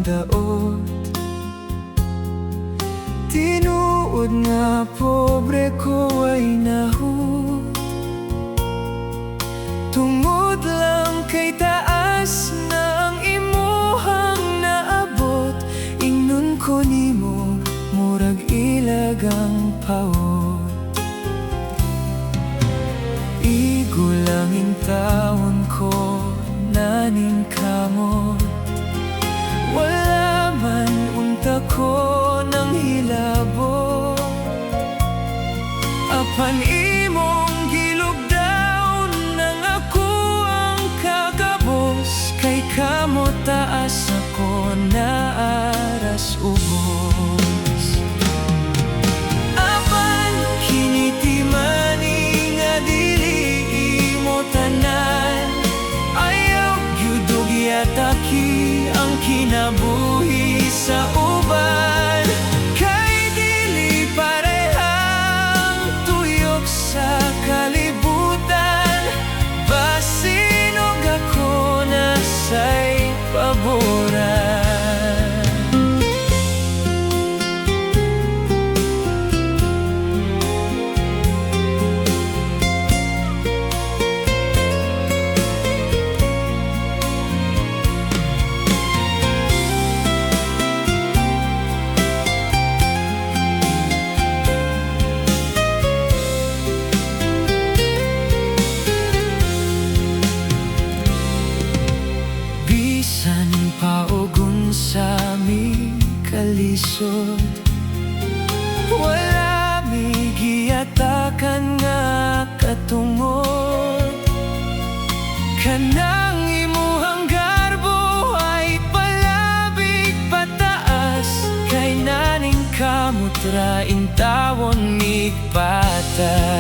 daot. Tinuod nga pobre ko ay nahut, tungod lang kay taas na ang imuhang naabot. Ingnon ko nimo murag ilagang paot. Igulangin taon ko naning kamot, wala man unta ko ng hilabot. Apan imong gilugdaw nang ako ang kakabos, kay kamot taas ako na aras ubos. Apan kinitimani nga dili imo tanan, ayaw gyud yataki ang kinabuhi sa uban. Kay dili parehang tuyok sa kalibutan, basinog ako na sa'y paboran. Bisan paugon sa aming kalisod, wala mi giyatakan nga katungod. Kanang imuhang garbo ay palabig pataas, kay naning kamot ra intawon migpatay.